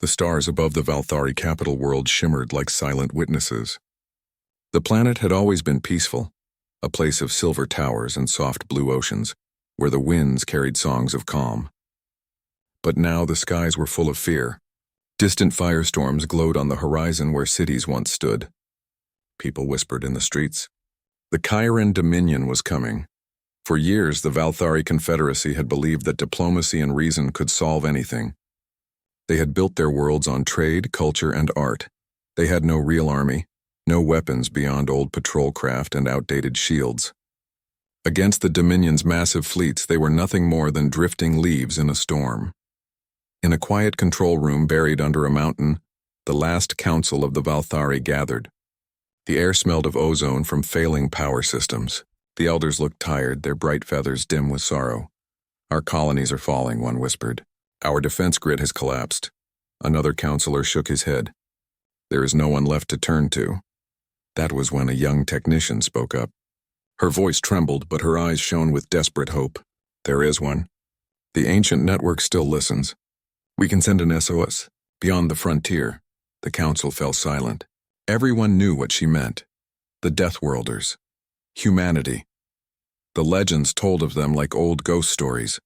The stars above the Valthari capital world shimmered like silent witnesses. The planet had always been peaceful, a place of silver towers and soft blue oceans, where the winds carried songs of calm. But now the skies were full of fear. Distant firestorms glowed on the horizon where cities once stood. People whispered in the streets. The Chiron Dominion was coming. For years, the Valthari Confederacy had believed that diplomacy and reason could solve anything. They had built their worlds on trade, culture, and art. They had no real army, no weapons beyond old patrol craft and outdated shields. Against the Dominion's massive fleets, they were nothing more than drifting leaves in a storm. In a quiet control room buried under a mountain, the last council of the Valthari gathered. The air smelled of ozone from failing power systems. The elders looked tired, their bright feathers dim with sorrow. "Our colonies are falling," one whispered. "Our defense grid has collapsed." Another counselor shook his head. "There is no one left to turn to." That was when a young technician spoke up. Her voice trembled, but her eyes shone with desperate hope. "There is one. The ancient network still listens. We can send an SOS. Beyond the frontier." The council fell silent. Everyone knew what she meant. The Deathworlders. Humanity. The legends told of them like old ghost stories.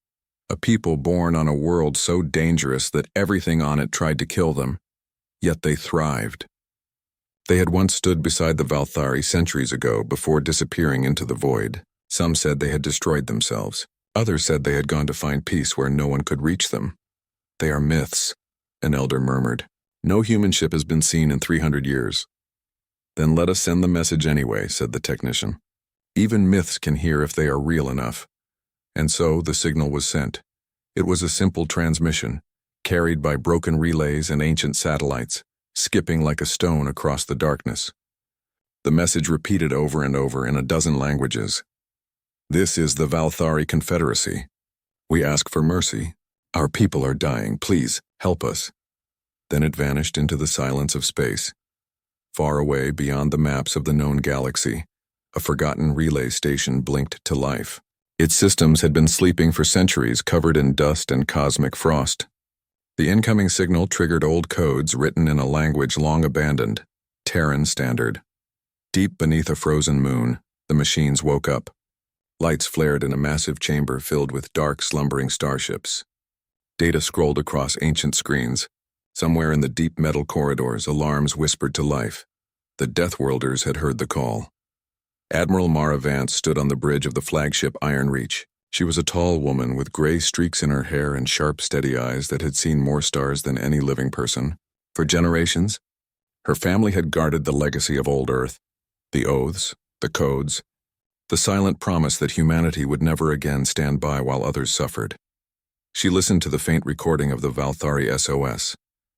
A people born on a world so dangerous that everything on it tried to kill them. Yet they thrived. They had once stood beside the Valthari centuries ago before disappearing into the void. Some said they had destroyed themselves. Others said they had gone to find peace where no one could reach them. "They are myths," an elder murmured. "No human ship has been seen in 300 years. "Then let us send the message anyway," said the technician. "Even myths can hear if they are real enough." And so the signal was sent. It was a simple transmission, carried by broken relays and ancient satellites, skipping like a stone across the darkness. The message repeated over and over in a dozen languages. "This is the Valthari Confederacy. We ask for mercy. Our people are dying. Please, help us." Then it vanished into the silence of space. Far away beyond the maps of the known galaxy, a forgotten relay station blinked to life. Its systems had been sleeping for centuries, covered in dust and cosmic frost. The incoming signal triggered old codes written in a language long abandoned, Terran Standard. Deep beneath a frozen moon, the machines woke up. Lights flared in a massive chamber filled with dark, slumbering starships. Data scrolled across ancient screens. Somewhere in the deep metal corridors, alarms whispered to life. The Deathworlders had heard the call. Admiral Mara Vance stood on the bridge of the flagship Iron Reach. She was a tall woman with gray streaks in her hair and sharp, steady eyes that had seen more stars than any living person. For generations, her family had guarded the legacy of old Earth, the oaths, the codes, the silent promise that humanity would never again stand by while others suffered. She listened to the faint recording of the Valthari SOS,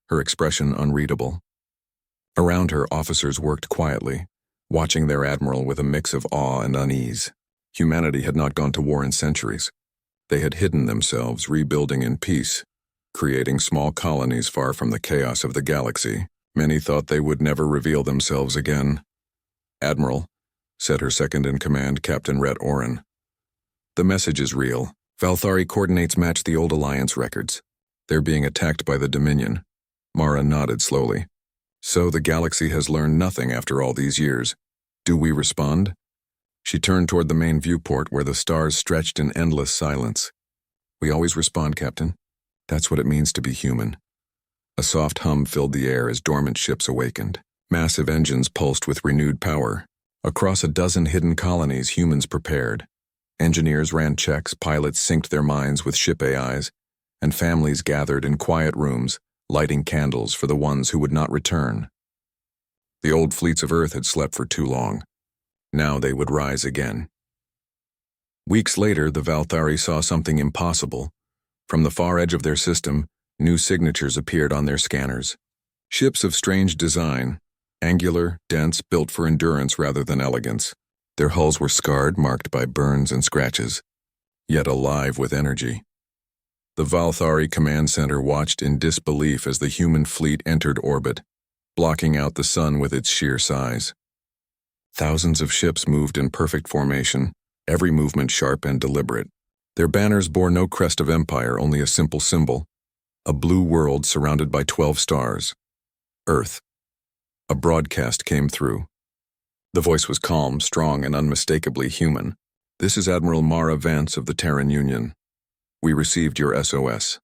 her expression unreadable. Around her, officers worked quietly, watching their admiral with a mix of awe and unease. Humanity had not gone to war in centuries. They had hidden themselves, rebuilding in peace, creating small colonies far from the chaos of the galaxy. Many thought they would never reveal themselves again. "Admiral," said her second-in-command, Captain Rhett Oren. "The message is real. Valthari coordinates match the old Alliance records. They're being attacked by the Dominion." Mara nodded slowly. "So the galaxy has learned nothing after all these years. Do we respond?" She turned toward the main viewport where the stars stretched in endless silence. "We always respond, Captain. That's what it means to be human." A soft hum filled the air as dormant ships awakened. Massive engines pulsed with renewed power. Across a dozen hidden colonies, humans prepared. Engineers ran checks, pilots synced their minds with ship AIs, and families gathered in quiet rooms, lighting candles for the ones who would not return. The old fleets of Earth had slept for too long. Now they would rise again. Weeks later, the Valthari saw something impossible. From the far edge of their system, new signatures appeared on their scanners. Ships of strange design, angular, dense, built for endurance rather than elegance. Their hulls were scarred, marked by burns and scratches, yet alive with energy. The Valthari Command Center watched in disbelief as the human fleet entered orbit, blocking out the sun with its sheer size. Thousands of ships moved in perfect formation, every movement sharp and deliberate. Their banners bore no crest of empire, only a simple symbol: A blue world surrounded by 12 stars. Earth. A broadcast came through. The voice was calm, strong, and unmistakably human. "This is Admiral Mara Vance of the Terran Union. We received your SOS."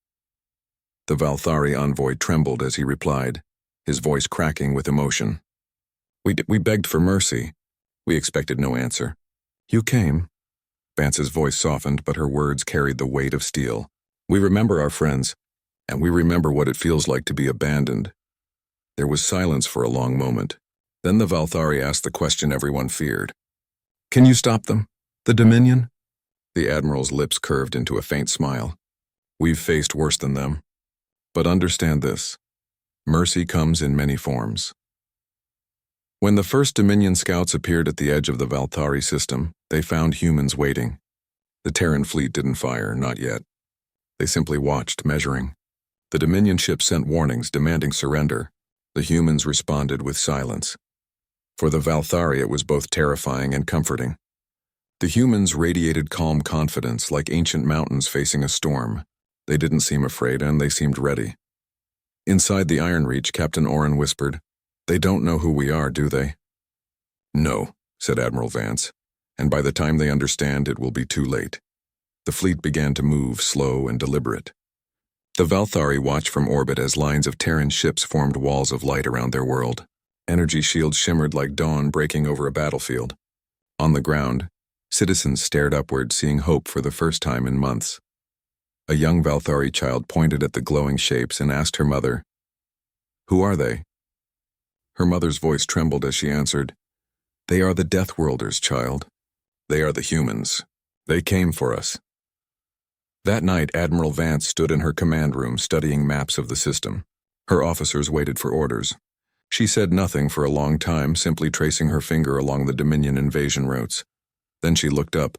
The Valthari envoy trembled as he replied, his voice cracking with emotion. We begged for mercy. We expected no answer. You came." Vance's voice softened, but her words carried the weight of steel. "We remember our friends, and we remember what it feels like to be abandoned." There was silence for a long moment. Then the Valthari asked the question everyone feared. "Can you stop them? The Dominion?" The Admiral's lips curved into a faint smile. "We've faced worse than them. But understand this. Mercy comes in many forms." When the first Dominion scouts appeared at the edge of the Valthari system, they found humans waiting. The Terran fleet didn't fire, not yet. They simply watched, measuring. The Dominion ship sent warnings demanding surrender. The humans responded with silence. For the Valthari, it was both terrifying and comforting. The humans radiated calm confidence, like ancient mountains facing a storm. They didn't seem afraid, and they seemed ready. Inside the Iron Reach, Captain Oren whispered, "They don't know who we are, do they?" "No," said Admiral Vance, "and by the time they understand, it will be too late." The fleet began to move, slow and deliberate. The Valthari watched from orbit as lines of Terran ships formed walls of light around their world. Energy shields shimmered like dawn breaking over a battlefield. On the ground, citizens stared upward, seeing hope for the first time in months. A young Valthari child pointed at the glowing shapes and asked her mother, "Who are they?" Her mother's voice trembled as she answered, "They are the Deathworlders, child. They are the humans. They came for us." That night, Admiral Vance stood in her command room studying maps of the system. Her officers waited for orders. She said nothing for a long time, simply tracing her finger along the Dominion invasion routes. Then she looked up.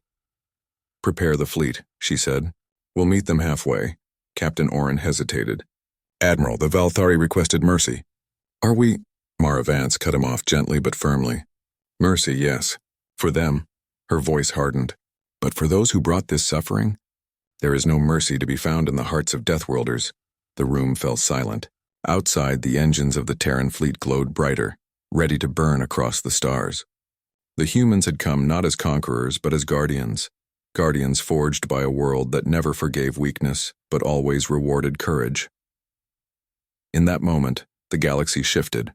"Prepare the fleet," she said. "We'll meet them halfway." Captain Oren hesitated. "Admiral, the Valthari requested mercy." "Are we—" Mara Vance cut him off gently but firmly. "Mercy, yes. For them." Her voice hardened. "But for those who brought this suffering? There is no mercy to be found in the hearts of Deathworlders." The room fell silent. Outside, the engines of the Terran fleet glowed brighter, ready to burn across the stars. The humans had come not as conquerors, but as guardians. Guardians forged by a world that never forgave weakness, but always rewarded courage. In that moment, the galaxy shifted.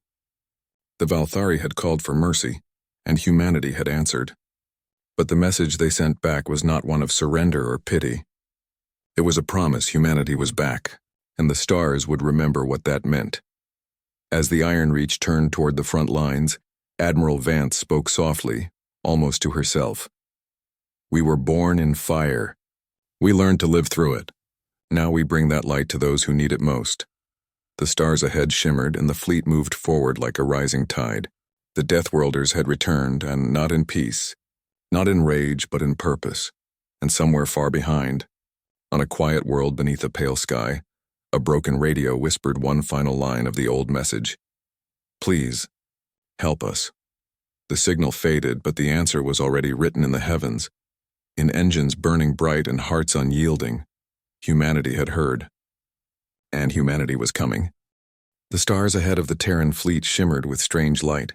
The Valthari had called for mercy, and humanity had answered. But the message they sent back was not one of surrender or pity. It was a promise humanity was back, and the stars would remember what that meant. As the Iron Reach turned toward the front lines, Admiral Vance spoke softly, almost to herself. "We were born in fire. We learned to live through it. Now we bring that light to those who need it most." The stars ahead shimmered, and the fleet moved forward like a rising tide. The Deathworlders had returned, and not in peace, not in rage, but in purpose. And somewhere far behind, on a quiet world beneath a pale sky, a broken radio whispered one final line of the old message. "Please, help us." The signal faded, but the answer was already written in the heavens. In engines burning bright and hearts unyielding, humanity had heard. And humanity was coming. The stars ahead of the Terran fleet shimmered with strange light.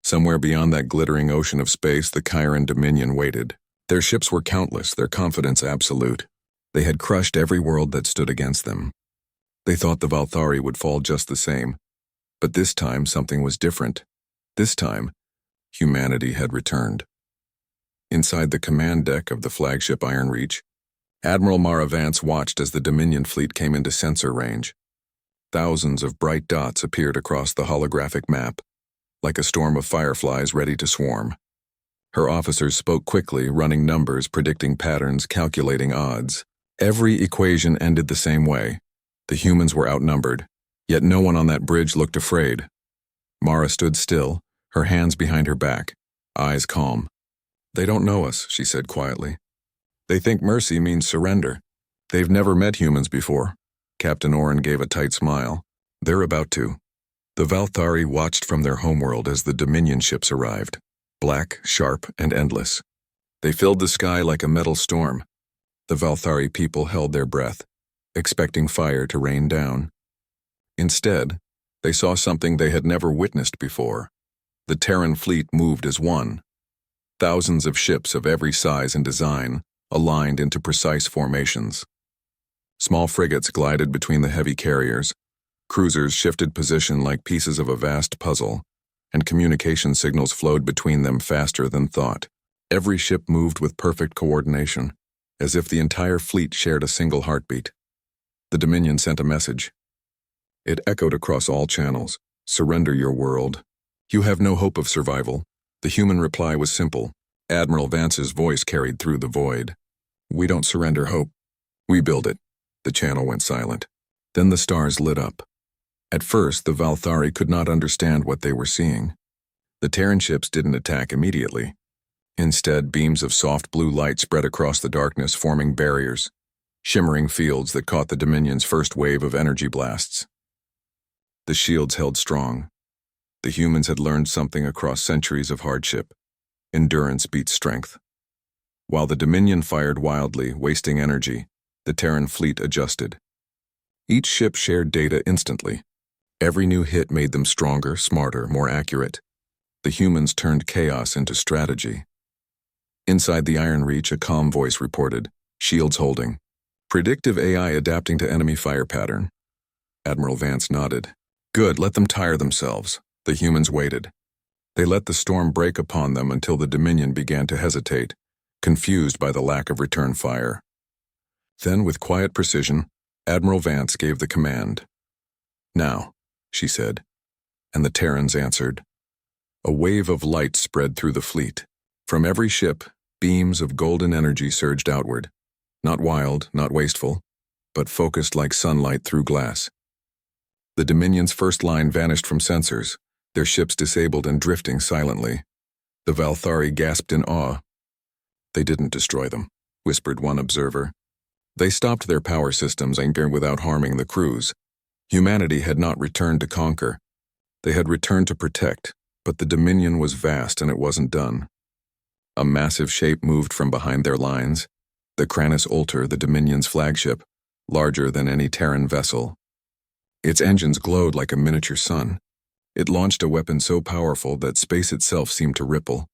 Somewhere beyond that glittering ocean of space, the Chiron Dominion waited. Their ships were countless, their confidence absolute. They had crushed every world that stood against them. They thought the Valthari would fall just the same. But this time, something was different. This time, humanity had returned. Inside the command deck of the flagship Iron Reach, Admiral Mara Vance watched as the Dominion fleet came into sensor range. Thousands of bright dots appeared across the holographic map, like a storm of fireflies ready to swarm. Her officers spoke quickly, running numbers, predicting patterns, calculating odds. Every equation ended the same way. The humans were outnumbered, yet no one on that bridge looked afraid. Mara stood still, her hands behind her back, eyes calm. "They don't know us," she said quietly. "They think mercy means surrender. They've never met humans before." Captain Oren gave a tight smile. "They're about to." The Valthari watched from their homeworld as the Dominion ships arrived, black, sharp, and endless. They filled the sky like a metal storm. The Valthari people held their breath. expecting fire to rain down. Instead, they saw something they had never witnessed before. The Terran fleet moved as one. Thousands of ships of every size and design aligned into precise formations. Small frigates glided between the heavy carriers, cruisers shifted position like pieces of a vast puzzle, and communication signals flowed between them faster than thought. Every ship moved with perfect coordination, as if the entire fleet shared a single heartbeat. The Dominion sent a message. It echoed across all channels. Surrender your world. You have no hope of survival. The human reply was simple. Admiral Vance's voice carried through the void. We don't surrender hope. We build it. The channel went silent. Then the stars lit up. At first, the Valthari could not understand what they were seeing. The Terran ships didn't attack immediately. Instead, beams of soft blue light spread across the darkness, forming barriers, shimmering fields that caught the Dominion's first wave of energy blasts. The shields held strong. The humans had learned something across centuries of hardship. Endurance beats strength. While the Dominion fired wildly, wasting energy, the Terran fleet adjusted. Each ship shared data instantly. Every new hit made them stronger, smarter, more accurate. The humans turned chaos into strategy. Inside the Iron Reach, a calm voice reported, shields holding. Predictive AI adapting to enemy fire pattern. Admiral Vance nodded. Good, let them tire themselves. The humans waited. They let the storm break upon them until the Dominion began to hesitate, confused by the lack of return fire. Then, with quiet precision, Admiral Vance gave the command. Now, she said, and the Terrans answered. A wave of light spread through the fleet. From every ship, beams of golden energy surged outward. Not wild, not wasteful, but focused like sunlight through glass. The Dominion's first line vanished from sensors, their ships disabled and drifting silently. The Valthari gasped in awe. They didn't destroy them, whispered one observer. They stopped their power systems without harming the crews. Humanity had not returned to conquer. They had returned to protect, but the Dominion was vast and it wasn't done. A massive shape moved from behind their lines. The Kranis Ultor, the Dominion's flagship, larger than any Terran vessel. Its engines glowed like a miniature sun. It launched a weapon so powerful that space itself seemed to ripple.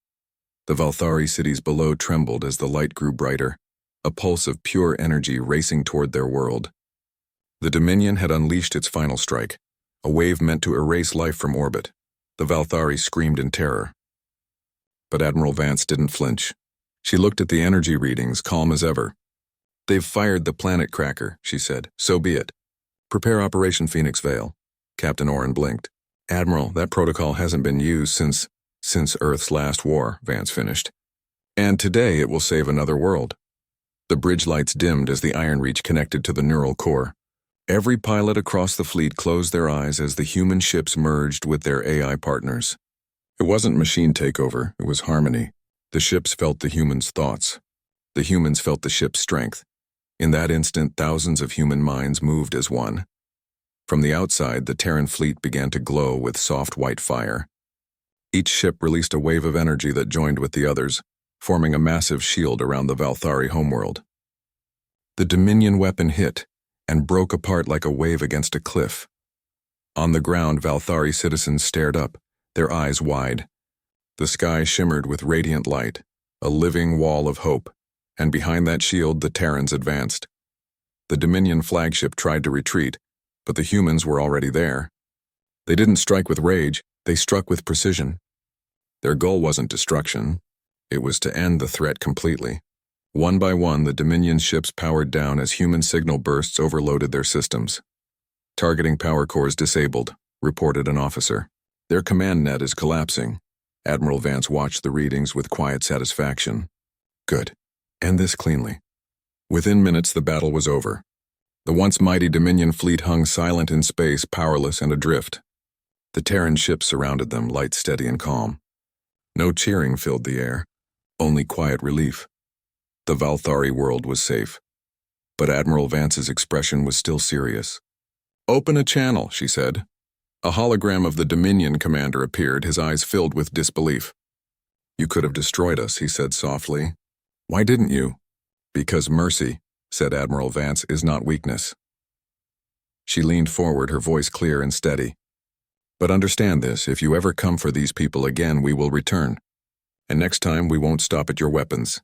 The Valthari cities below trembled as the light grew brighter, a pulse of pure energy racing toward their world. The Dominion had unleashed its final strike, a wave meant to erase life from orbit. The Valthari screamed in terror. But Admiral Vance didn't flinch. She looked at the energy readings, calm as ever. They've fired the planet cracker, she said. So be it. Prepare Operation Phoenix Veil. Captain Oren blinked. Admiral, that protocol hasn't been used since Earth's last war, Vance finished. And today it will save another world. The bridge lights dimmed as the Iron Reach connected to the neural core. Every pilot across the fleet closed their eyes as the human ships merged with their AI partners. It wasn't machine takeover, it was harmony. The ships felt the humans' thoughts. The humans felt the ship's strength. In that instant, thousands of human minds moved as one. From the outside, the Terran fleet began to glow with soft white fire. Each ship released a wave of energy that joined with the others, forming a massive shield around the Valthari homeworld. The Dominion weapon hit and broke apart like a wave against a cliff. On the ground, Valthari citizens stared up, their eyes wide. The sky shimmered with radiant light, a living wall of hope, and behind that shield the Terrans advanced. The Dominion flagship tried to retreat, but the humans were already there. They didn't strike with rage, they struck with precision. Their goal wasn't destruction, it was to end the threat completely. One by one, the Dominion ships powered down as human signal bursts overloaded their systems. Targeting power cores disabled, reported an officer. Their command net is collapsing. Admiral Vance watched the readings with quiet satisfaction. Good. End this cleanly. Within minutes, the battle was over. The once mighty Dominion fleet hung silent in space, powerless and adrift. The Terran ships surrounded them, light, steady, and calm. No cheering filled the air, only quiet relief. The Valthari world was safe. But Admiral Vance's expression was still serious. Open a channel, she said. A hologram of the Dominion commander appeared, his eyes filled with disbelief. You could have destroyed us, he said softly. Why didn't you? Because mercy, said Admiral Vance, is not weakness. She leaned forward, her voice clear and steady. "But understand this, if you ever come for these people again, we will return. And next time, we won't stop at your weapons."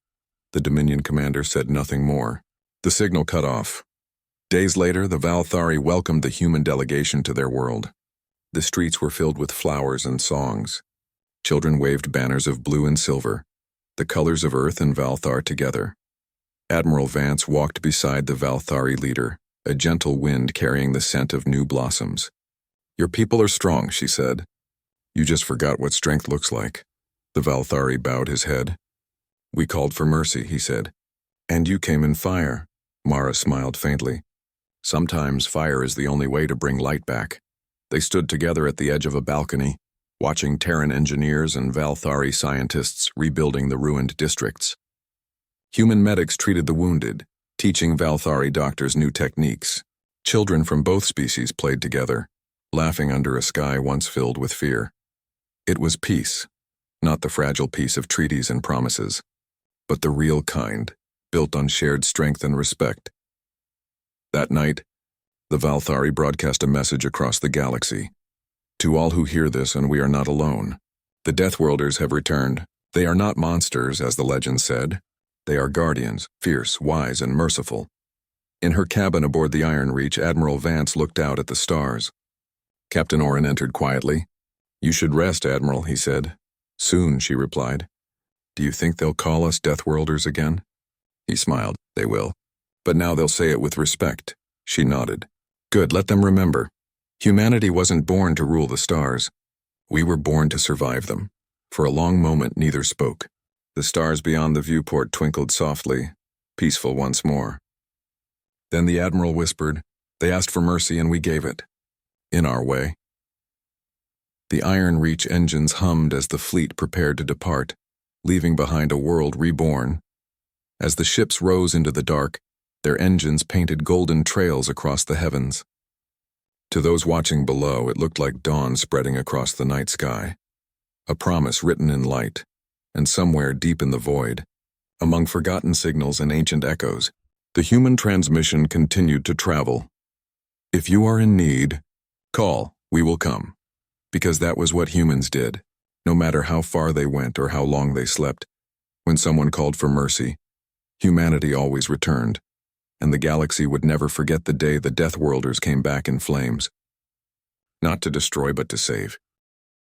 The Dominion commander said nothing more. The signal cut off. Days later, the Valthari welcomed the human delegation to their world. The streets were filled with flowers and songs. Children waved banners of blue and silver, the colors of Earth and Valthar together. Admiral Vance walked beside the Valthari leader, a gentle wind carrying the scent of new blossoms. "Your people are strong," she said. "You just forgot what strength looks like." The Valthari bowed his head. "We called for mercy," he said. "And you came in fire." Mara smiled faintly. "Sometimes fire is the only way to bring light back." They stood together at the edge of a balcony, watching Terran engineers and Valthari scientists rebuilding the ruined districts. Human medics treated the wounded, teaching Valthari doctors new techniques. Children from both species played together, laughing under a sky once filled with fear. It was peace, not the fragile peace of treaties and promises, but the real kind, built on shared strength and respect. That night, the Valthari broadcast a message across the galaxy. "To all who hear this, and we are not alone. The Deathworlders have returned. They are not monsters, as the legend said. They are guardians, fierce, wise, and merciful." In her cabin aboard the Iron Reach, Admiral Vance looked out at the stars. Captain Orin entered quietly. "You should rest, Admiral," he said. "Soon," she replied. "Do you think they'll call us Deathworlders again?" He smiled. "They will. But now they'll say it with respect." She nodded. "Good, let them remember. Humanity wasn't born to rule the stars. We were born to survive them." For a long moment, neither spoke. The stars beyond the viewport twinkled softly, peaceful once more. Then the Admiral whispered, "They asked for mercy and we gave it. In our way." The Iron Reach engines hummed as the fleet prepared to depart, leaving behind a world reborn. As the ships rose into the dark, their engines painted golden trails across the heavens. To those watching below, it looked like dawn spreading across the night sky. A promise written in light, and somewhere deep in the void, among forgotten signals and ancient echoes, the human transmission continued to travel. "If you are in need, call, we will come." Because that was what humans did, no matter how far they went or how long they slept. When someone called for mercy, humanity always returned, and the galaxy would never forget the day the Deathworlders came back in flames. Not to destroy, but to save.